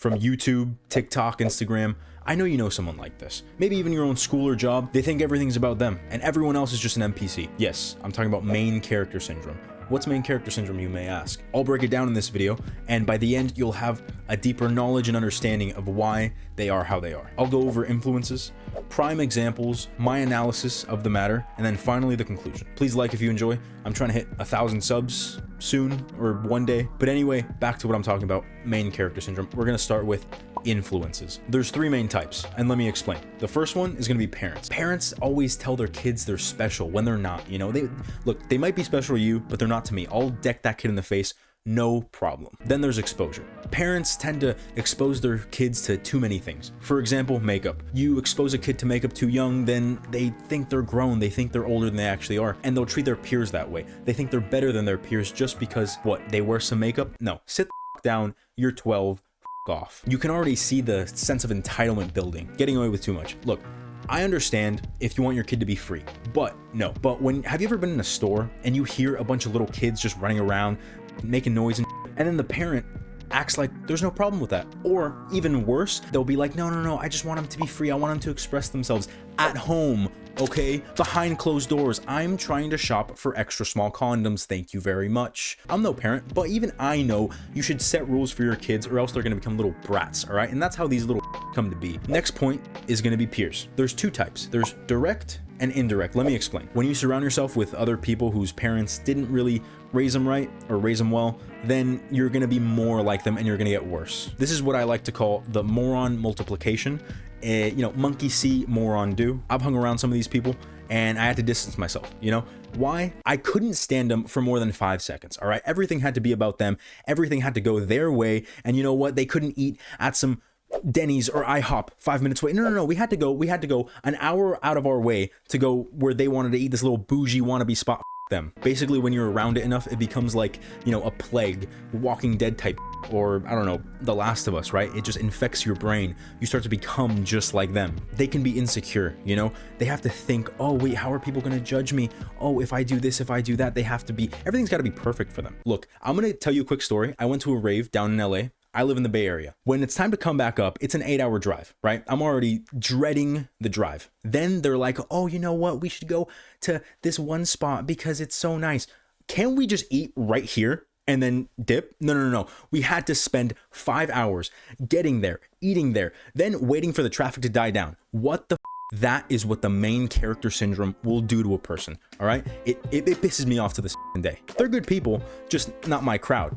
from YouTube, TikTok, Instagram. I know you know someone like this. Maybe even your own school or job. They think everything's about them and everyone else is just an NPC. Yes, I'm talking about main character syndrome. What's main character syndrome, you may ask? I'll break it down in this video, and by the end, you'll have a deeper knowledge and understanding of why they are how they are. I'll go over influences, prime examples, my analysis of the matter, and then finally the conclusion. Please like if you enjoy. I'm trying to hit 1,000 subs soon or one day. But anyway, back to what I'm talking about, main character syndrome. We're gonna start with influences. There's 3 main types, and let me explain. The first one is gonna be parents. Parents always tell their kids they're special when they're not, you know? They might be special to you, but they're not to me. I'll deck that kid in the face, no problem. Then there's exposure. Parents tend to expose their kids to too many things. For example, makeup. You expose a kid to makeup too young, then they think they're grown, they think they're older than they actually are, and they'll treat their peers that way. They think they're better than their peers just because, what, they wear some makeup? No, sit the f down, you're 12, f off. You can already see the sense of entitlement building, getting away with too much. Look, I understand if you want your kid to be free, but no. But have you ever been in a store and you hear a bunch of little kids just running around, making noise and then the parent acts like there's no problem with that? Or even worse, they'll be like, no, I just want them to be free. I want them to express themselves at home, okay? Behind closed doors. I'm trying to shop for extra small condoms. Thank you very much. I'm no parent, but even I know you should set rules for your kids or else they're gonna become little brats, all right? And that's how these little come to be. Next point is gonna be peers. There's 2 types. There's direct and indirect. Let me explain. When you surround yourself with other people whose parents didn't really raise them right or raise them well, then you're gonna be more like them and you're gonna get worse. This is what I like to call the moron multiplication. You know, monkey see, moron do. I've hung around some of these people and I had to distance myself, you know? Why? I couldn't stand them for more than 5 seconds, all right? Everything had to be about them. Everything had to go their way. And you know what? They couldn't eat at some Denny's or IHOP 5 minutes away. No. We had to go an hour out of our way to go where they wanted to eat this little bougie wannabe spot. Them. Basically, when you're around it enough, it becomes like, you know, a plague, Walking Dead type, or I don't know, The Last of Us, right? It just infects your brain. You start to become just like them. They can be insecure, you know? They have to think, oh wait, how are people gonna judge me? Oh, if I do this, if I do that, everything's gotta be perfect for them. Look, I'm gonna tell you a quick story. I went to a rave down in LA. I live in the Bay Area. When it's time to come back up, it's an 8-hour drive, right? I'm already dreading the drive. Then they're like, oh, you know what? We should go to this one spot because it's so nice. Can't we just eat right here and then dip? No. We had to spend 5 hours getting there, eating there, then waiting for the traffic to die down. What the f? That is what the main character syndrome will do to a person, all right? It pisses me off to this day. They're good people, just not my crowd.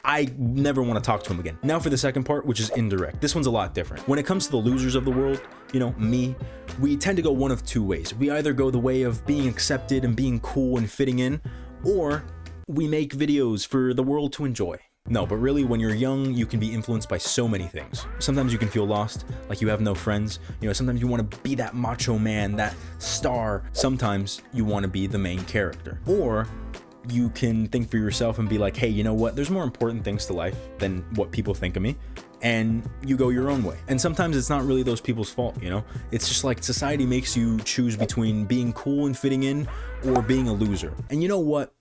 I never want to talk to him again. Now for the second part, which is indirect. This one's a lot different. When it comes to the losers of the world, you know, me, we tend to go one of 2 ways. We either go the way of being accepted and being cool and fitting in, or we make videos for the world to enjoy. No, but really, when you're young, you can be influenced by so many things. Sometimes you can feel lost, like you have no friends. You know, sometimes you want to be that macho man, that star. Sometimes you want to be the main character. Or you can think for yourself and be like, hey, you know what? There's more important things to life than what people think of me. And you go your own way. And sometimes it's not really those people's fault, you know? It's just like society makes you choose between being cool and fitting in or being a loser. And you know what?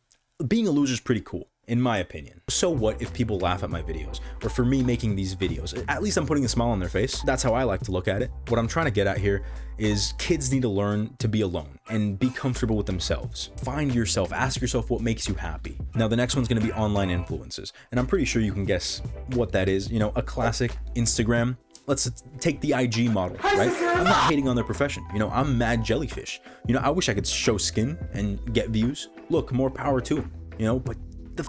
Being a loser is pretty cool, in my opinion. So what if people laugh at my videos? Or for me making these videos? At least I'm putting a smile on their face. That's how I like to look at it. What I'm trying to get at here is kids need to learn to be alone and be comfortable with themselves. Find yourself, ask yourself what makes you happy. Now the next one's gonna be online influences. And I'm pretty sure you can guess what that is. You know, a classic Instagram. Let's take the IG model, right? I'm not hating on their profession. You know, I'm mad jellyfish. You know, I wish I could show skin and get views. Look, more power to them, you know, but the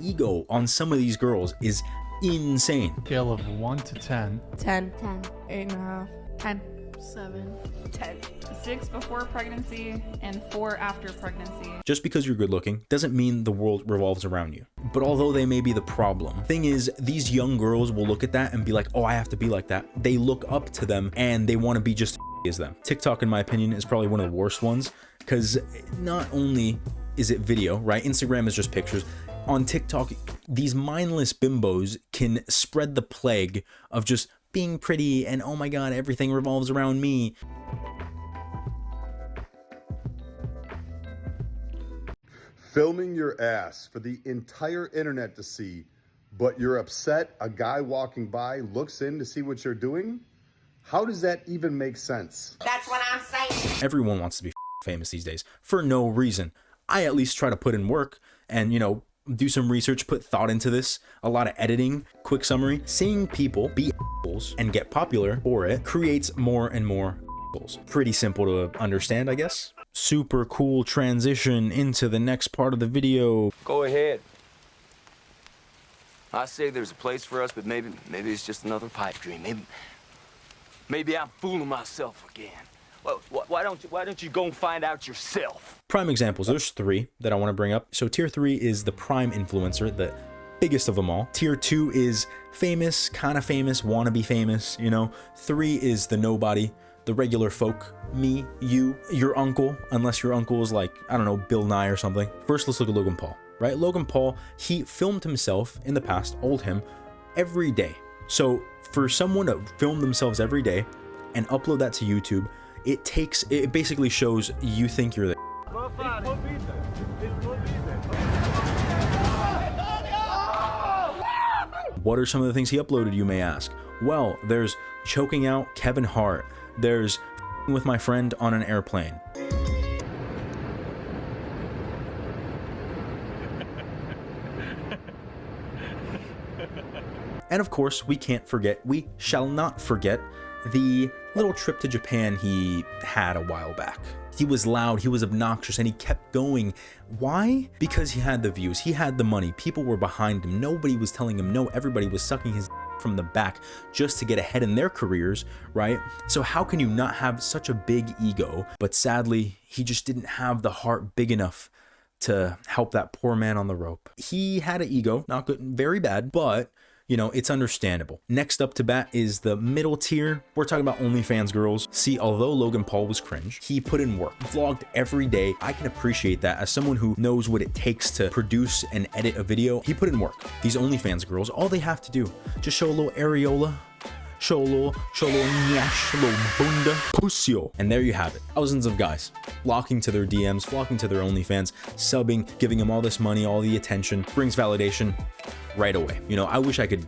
ego on some of these girls is insane. Scale of 1 to 10. 10. 8.5. 10. 7. 10. 6 before pregnancy and 4 after pregnancy. Just because you're good looking doesn't mean the world revolves around you. But although they may be the problem, thing is, these young girls will look at that and be like, oh, I have to be like that. They look up to them and they want to be just as them. TikTok, in my opinion, is probably one of the worst ones because not only is it video, right? Instagram is just pictures. On TikTok, these mindless bimbos can spread the plague of just being pretty and oh my god, everything revolves around me. Filming your ass for the entire internet to see, but you're upset a guy walking by looks in to see what you're doing? How does that even make sense? That's what I'm saying. Everyone wants to be famous these days for no reason. I at least try to put in work and, you know, do some research, put thought into this, a lot of editing. Quick summary: seeing people be assholes and get popular for it creates more and more assholes. Pretty simple to understand, I guess. Super cool transition into the next part of the video. Go ahead. I say there's a place for us, but maybe it's just another pipe dream. Maybe I'm fooling myself again. Well, why don't you go and find out yourself? Prime examples. There's 3 that I want to bring up. So tier 3 is the prime influencer, the biggest of them all. Tier 2 is famous, kind of famous, wanna be famous, you know. 3 is the nobody, the regular folk, me, you, your uncle, unless your uncle is like, I don't know, Bill Nye or something. First, let's look at Logan Paul, right? Logan Paul, he filmed himself in the past, old him, every day. So for someone to film themselves every day and upload that to YouTube, it basically shows you think you're the What are some of the things he uploaded, you may ask? Well, there's choking out Kevin Hart. There's with my friend on an airplane. And of course, we shall not forget the little trip to Japan he had a while back. He was loud, he was obnoxious, and he kept going. Why? Because he had the views, he had the money, people were behind him, nobody was telling him no, everybody was sucking his from the back just to get ahead in their careers, right? So how can you not have such a big ego? But sadly, he just didn't have the heart big enough to help that poor man on the rope. He had an ego, not good, very bad, but you know, it's understandable. Next up to bat is the middle tier. We're talking about OnlyFans girls. See, although Logan Paul was cringe, he put in work, vlogged every day. I can appreciate that as someone who knows what it takes to produce and edit a video. He put in work. These OnlyFans girls, all they have to do, just show a little areola, show a little nyash, a little bunda, pusio. And there you have it. Thousands of guys flocking to their DMs, flocking to their OnlyFans, subbing, giving them all this money, all the attention, brings validation right away. You know, I wish I could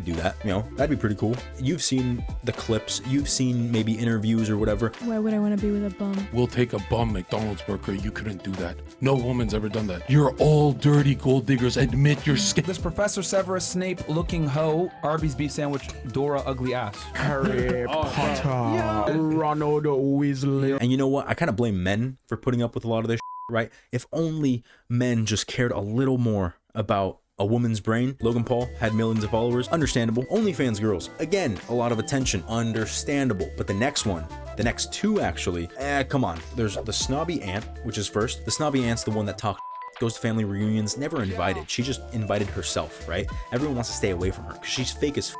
do that. You know, that'd be pretty cool. You've seen the clips, you've seen maybe interviews or whatever. Why would I want to be with a bum? We'll take a bum McDonald's worker. You couldn't do that. No woman's ever done that. You're all dirty gold diggers. Admit your skin. This Professor Severus Snape looking hoe, Arby's beef sandwich, Dora ugly ass. Harry Potter, Ronald Weasley. And you know what? I kind of blame men for putting up with a lot of this shit, right? If only men just cared a little more about a woman's brain. Logan Paul had millions of followers, understandable. OnlyFans girls, again, a lot of attention, understandable. But the next one, the next 2 actually, come on. There's the snobby aunt, which is first. The snobby aunt's the one that talks, goes to family reunions, never invited. She just invited herself, right? Everyone wants to stay away from her because she's fake as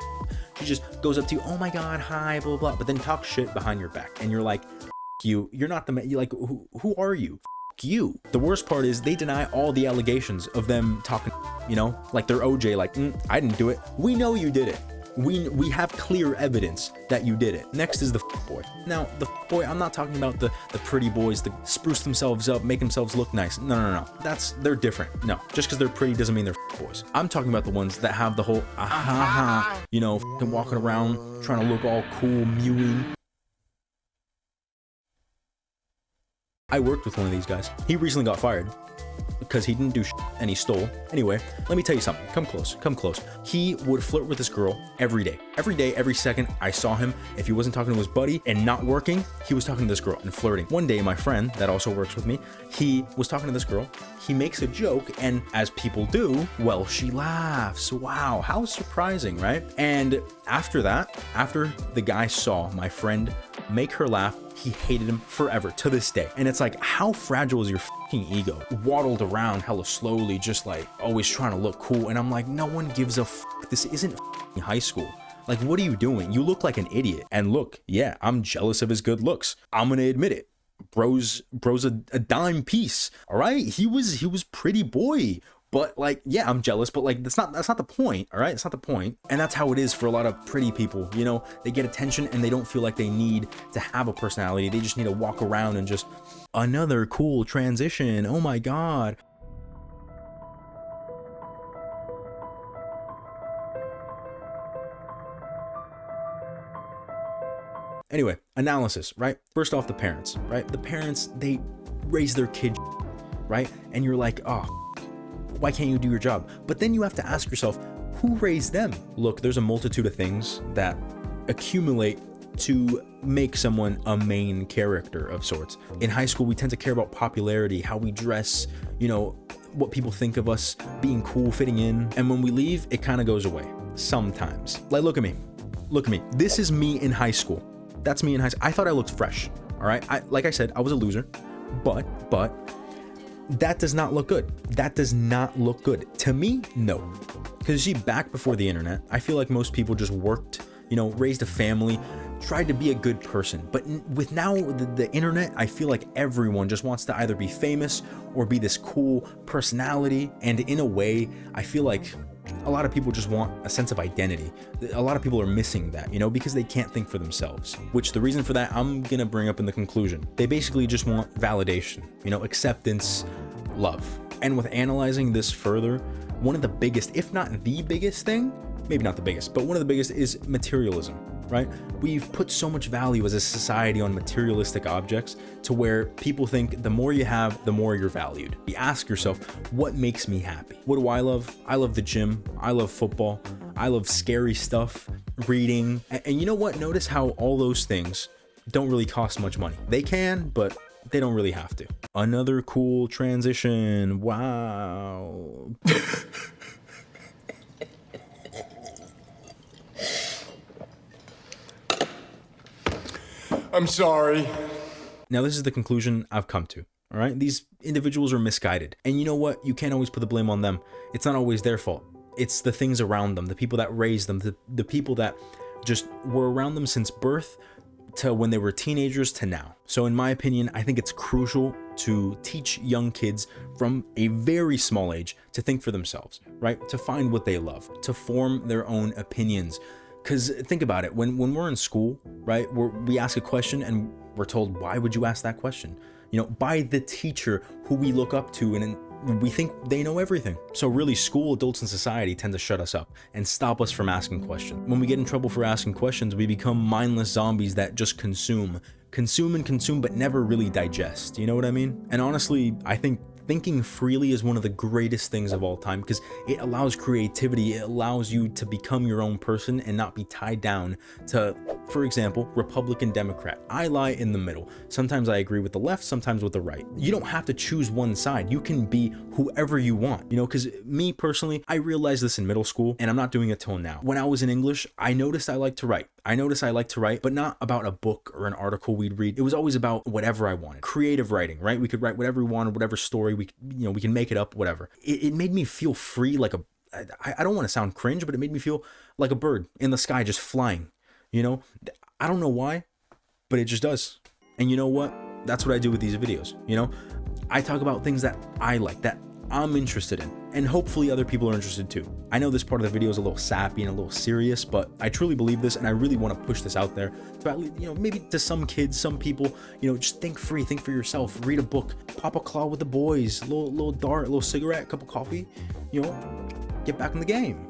She just goes up to you, oh my god, hi, blah, blah, but then talks shit behind your back. And you're like, you're not the man. You're like, who are you? You. The worst part is they deny all the allegations of them talking, you know, like they're OJ, like, I didn't do it. We know you did it. We have clear evidence that you did it. Next is the boy. Now, the boy, I'm not talking about the pretty boys that spruce themselves up, make themselves look nice. No. They're different. No, just because they're pretty doesn't mean they're boys. I'm talking about the ones that have the whole, you know, walking around trying to look all cool, mewing. I worked with one of these guys. He recently got fired because he didn't do shit and he stole. Anyway, let me tell you something. Come close. He would flirt with this girl every day, every second. I saw him. If he wasn't talking to his buddy and not working, he was talking to this girl and flirting. One day, my friend that also works with me, he was talking to this girl. He makes a joke, and as people do, well, she laughs. Wow, how surprising, right? And after that, after the guy saw my friend make her laugh, he hated him forever to this day. And it's like, how fragile is your fucking ego? Waddled around hella slowly, just like always trying to look cool. And I'm like, no one gives a f. This isn't high school. Like, what are you doing? You look like an idiot. And look, yeah, I'm jealous of his good looks. I'm gonna admit it. Bro's a dime piece. All right, he was pretty boy. But like, yeah, I'm jealous, but like, that's not the point, all right? It's not the point. And that's how it is for a lot of pretty people, you know? They get attention and they don't feel like they need to have a personality. They just need to walk around and just, another cool transition, oh my God. Anyway, analysis, right? First off, the parents, right? The parents, they raise their kid, right? And you're like, oh, why can't you do your job? But then you have to ask yourself, who raised them? Look, there's a multitude of things that accumulate to make someone a main character of sorts. In high school, we tend to care about popularity, how we dress, you know, what people think of us, being cool, fitting in. And when we leave, it kind of goes away sometimes. Like, look at me. Look at me. This is me in high school. That's me in high school. I thought I looked fresh. All right. Like I said, I was a loser, but that does not look good. That does not look good. To me, no. Because see, back before the internet, I feel like most people just worked, you know, raised a family, tried to be a good person. But with now the internet, I feel like everyone just wants to either be famous or be this cool personality. And in a way, I feel like a lot of people just want a sense of identity. A lot of people are missing that, you know, because they can't think for themselves, which the reason for that I'm gonna bring up in the conclusion. They basically just want validation, you know, acceptance, love. And with analyzing this further, one of the biggest, if not the biggest thing, maybe not the biggest, but one of the biggest is materialism, right? We've put so much value as a society on materialistic objects to where people think the more you have, the more you're valued. You ask yourself, what makes me happy? What do I love? I love the gym. I love football. I love scary stuff, reading. And you know what? Notice how all those things don't really cost much money. They can, but they don't really have to. Another cool transition. Wow. I'm sorry. Now, this is the conclusion I've come to. All right. These individuals are misguided. And you know what? You can't always put the blame on them. It's not always their fault. It's the things around them, the people that raised them, the people that just were around them since birth to when they were teenagers to now. So in my opinion, I think it's crucial to teach young kids from a very small age to think for themselves, right? To find what they love, to form their own opinions. Because think about it, when we're in school, right, we ask a question and we're told, why would you ask that question? You know, by the teacher who we look up to and we think they know everything. So really, school, adults, and society tend to shut us up and stop us from asking questions. When we get in trouble for asking questions, we become mindless zombies that just consume, but never really digest. You know what I mean? And honestly, I think thinking freely is one of the greatest things of all time because it allows creativity. It allows you to become your own person and not be tied down to, for example, Republican, Democrat. I lie in the middle. Sometimes I agree with the left, sometimes with the right. You don't have to choose one side. You can be whoever you want, you know, because me personally, I realized this in middle school and I'm not doing it till now. When I was in English, I noticed I like to write. But not about a book or an article we'd read. It was always about whatever I wanted. Creative writing, right? We could write whatever we wanted, whatever story we can make it up, whatever. It made me feel free, like I don't want to sound cringe, but it made me feel like a bird in the sky just flying, you know? I don't know why, but it just does. And you know what? That's what I do with these videos, you know? I talk about things that I like, that I'm interested in, and hopefully other people are interested too. I know this part of the video is a little sappy and a little serious, but I truly believe this and I really want to push this out there to at least, you know, maybe to some kids, some people, you know, just think free, think for yourself, read a book, pop a claw with the boys, little dart, little cigarette, cup of coffee, you know, get back in the game.